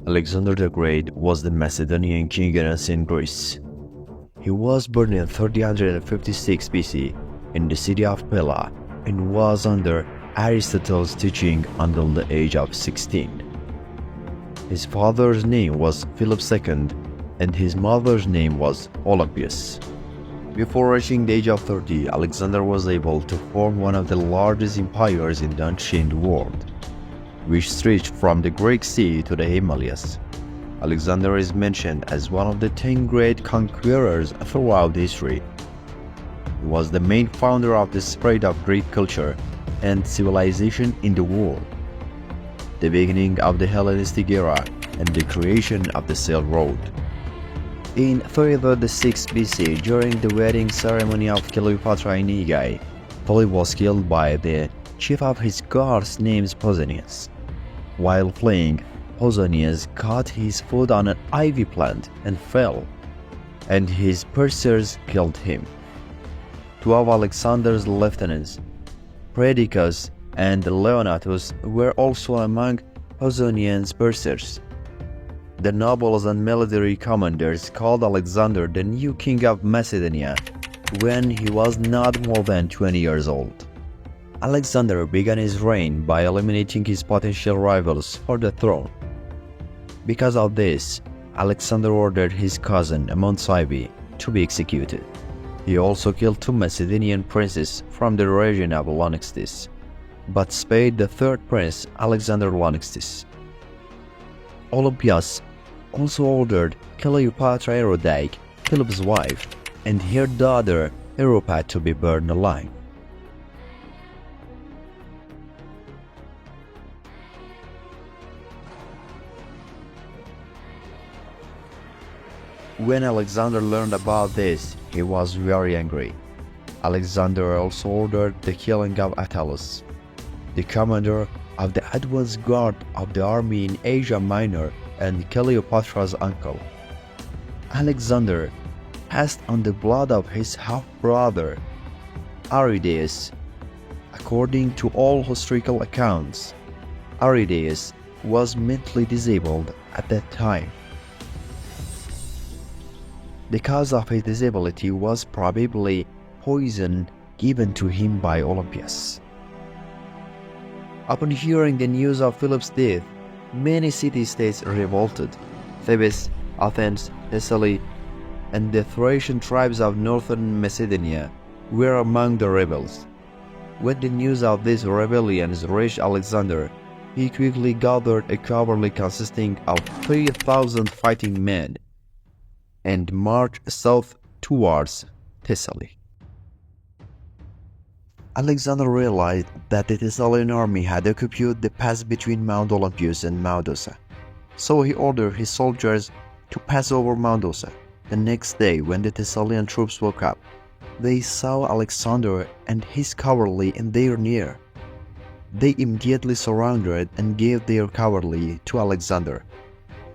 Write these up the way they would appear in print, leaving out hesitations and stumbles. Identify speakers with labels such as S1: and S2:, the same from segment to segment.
S1: Alexander the Great was the Macedonian king in ancient Greece. He was born in 356 BC in the city of Pella and was under Aristotle's teaching until the age of 16. His father's name was Philip II and his mother's name was Olympias. Before reaching the age of 30, Alexander was able to form one of the largest empires in the ancient world, which stretched from the Greek Sea to the Himalayas. Alexander is mentioned as one of the 10 great conquerors throughout history. He was the main founder of the spread of Greek culture and civilization in the world, the beginning of the Hellenistic era, and the creation of the Silk Road. In 336 BC, during the wedding ceremony of Cleopatra in Aegae, Philip was killed by the chief of his guards named Pausanias. While fleeing, Pausanias caught his foot on an ivy plant and fell, and his pursuers killed him. Two of Alexander's lieutenants, Perdiccas and Leonatus, were also among Pausanias' pursuers. The nobles and military commanders called Alexander the new king of Macedonia when he was not more than 20 years old. Alexander began his reign by eliminating his potential rivals for the throne. Because of this, Alexander ordered his cousin Amonsibe to be executed. He also killed two Macedonian princes from the region of Longistis, but spared the third prince, Alexander Longistis. Olympias also ordered Cleopatra Eurydice, Philip's wife, and her daughter Europa to be burned alive. When Alexander learned about this, he was very angry. Alexander also ordered the killing of Attalus, the commander of the advance guard of the army in Asia Minor and Cleopatra's uncle. Alexander passed on the blood of his half-brother, Aridaeus. According to all historical accounts, Aridaeus was mentally disabled at that time. The cause of his disability was probably poison given to him by Olympias. Upon hearing the news of Philip's death, many city-states revolted. Thebes, Athens, Thessaly, and the Thracian tribes of northern Macedonia were among the rebels. When the news of these rebellions reached Alexander, he quickly gathered a cavalry consisting of 3,000 fighting men and marched south towards Thessaly. Alexander realized that the Thessalian army had occupied the pass between Mount Olympus and Mount Ossa, so he ordered his soldiers to pass over Mount Ossa. The next day, when the Thessalian troops woke up, they saw Alexander and his cavalry in their rear. They immediately surrendered and gave their cavalry to Alexander.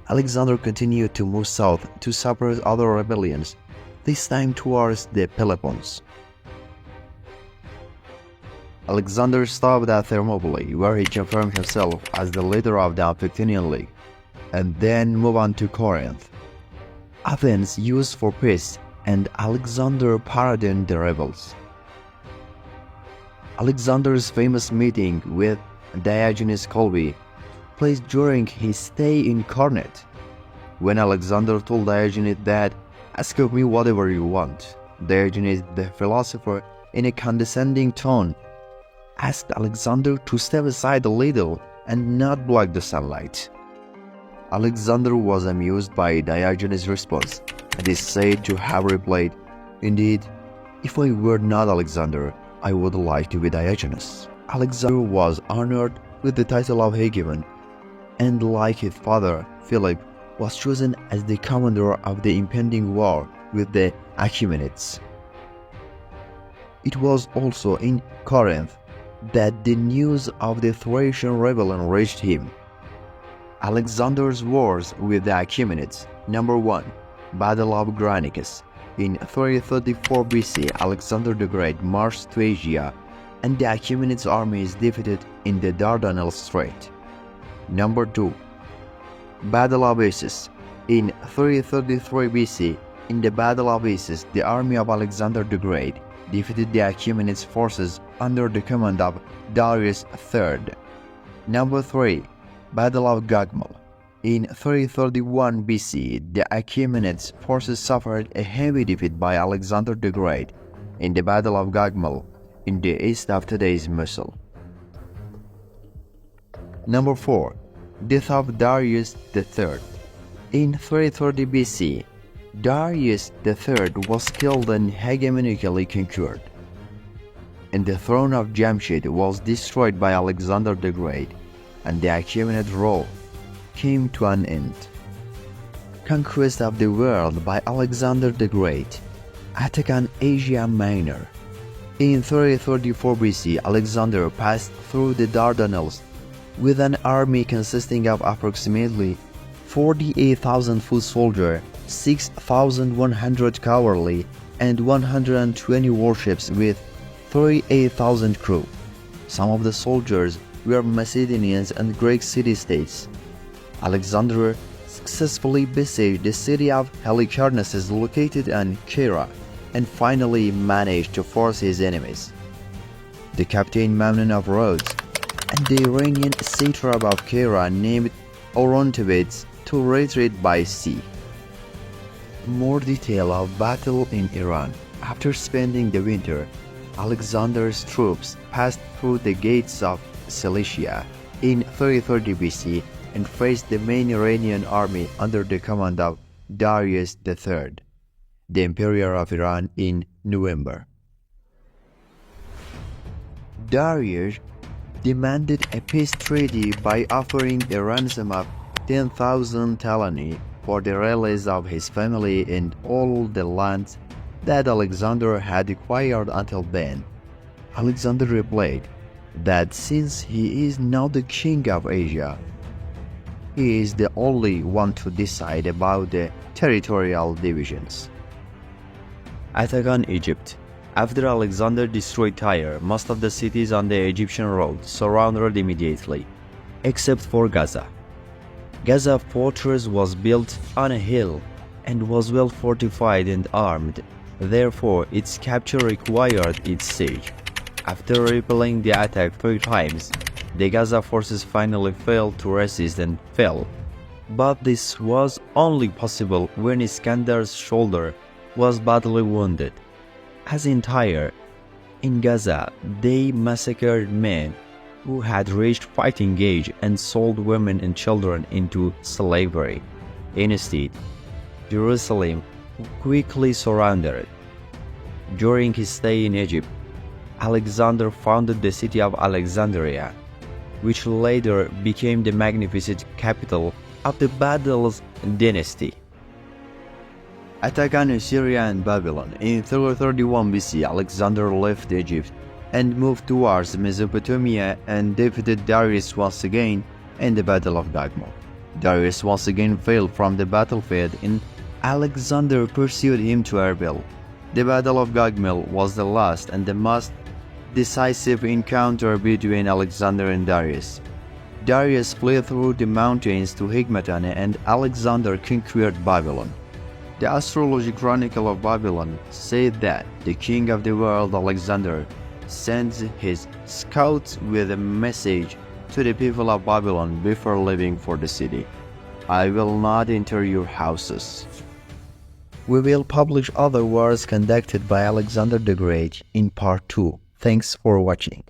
S1: Alexander continued to move south to suppress other rebellions, this time towards the Peloponnese. Alexander stopped at Thermopylae, where he confirmed himself as the leader of the Amphictyonian League, and then moved on to Corinth. Athens used for peace, and Alexander pardoned the rebels. Alexander's famous meeting with Diogenes Colby placed during his stay in Corinth. When Alexander told Diogenes that, "Ask of me whatever you want," Diogenes the philosopher, in a condescending tone, asked Alexander to step aside a little and not block the sunlight. Alexander was amused by Diogenes' response and is said to have replied, "Indeed, if I were not Alexander, I would like to be Diogenes." Alexander was honored with the title of Hegemon, and like his father, Philip, was chosen as the commander of the impending war with the Achaemenids. It was also in Corinth that the news of the Thracian rebellion reached him. Alexander's wars with the Achaemenids. Number 1. Battle of Granicus. In 334 BC, Alexander the Great marched to Asia, and the Achaemenids' army is defeated in the Dardanelles Strait. Number 2. Battle of Issus. In 333 BC, in the Battle of Issus, the army of Alexander the Great defeated the Achaemenid forces under the command of Darius III. Number 3. Battle of Gagmal. In 331 BC, the Achaemenid forces suffered a heavy defeat by Alexander the Great in the Battle of Gagmal in the east of today's Mosul. Number 4. Death of Darius III. In 330 BC, Darius III was killed and hegemonically conquered, and the throne of Jamshid was destroyed by Alexander the Great, and the Achaemenid rule came to an end. Conquest of the world by Alexander the Great. Attack on Asia Minor. In 334 BC, Alexander passed through the Dardanelles with an army consisting of approximately 48,000 foot soldiers, 6,100 cavalry, and 120 warships with 38,000 crew. Some of the soldiers were Macedonians and Greek city-states. Alexander successfully besieged the city of Halicarnassus located on Caira and finally managed to force his enemies, the captain Memnon of Rhodes and the Iranian satrap of Caira named Orontibates, to retreat by sea. More detail of battle in Iran. After spending the winter, Alexander's troops passed through the gates of Cilicia in 330 BC and faced the main Iranian army under the command of Darius III, the Emperor of Iran, in November. Darius demanded a peace treaty by offering a ransom of 10,000 talani for the release of his family and all the lands that Alexander had acquired until then. Alexander replied that since he is now the king of Asia, he is the only one to decide about the territorial divisions. Attack on Egypt. After Alexander destroyed Tyre, most of the cities on the Egyptian road surrounded immediately, except for Gaza. Gaza fortress was built on a hill and was well fortified and armed, therefore its capture required its siege. After repelling the attack 3 times, the Gaza forces finally failed to resist and fell. But this was only possible when Iskandar's shoulder was badly wounded. As in Tyre, in Gaza they massacred men who had reached fighting age and sold women and children into slavery. Instead, Jerusalem quickly surrendered. During his stay in Egypt, Alexander founded the city of Alexandria, which later became the magnificent capital of the Babyl's dynasty. Attack on Assyria and Babylon. In 331 BC, Alexander left Egypt and moved towards Mesopotamia and defeated Darius once again in the Battle of Gagmal. Darius once again failed from the battlefield and Alexander pursued him to Erbil. The Battle of Gagmal was the last and the most decisive encounter between Alexander and Darius. Darius fled through the mountains to Higmatana and Alexander conquered Babylon. The astrology chronicle of Babylon said that the king of the world, Alexander, sends his scouts with a message to the people of Babylon before leaving for the city. I will not enter your houses. We will publish other wars conducted by Alexander the Great in part 2. Thanks for watching.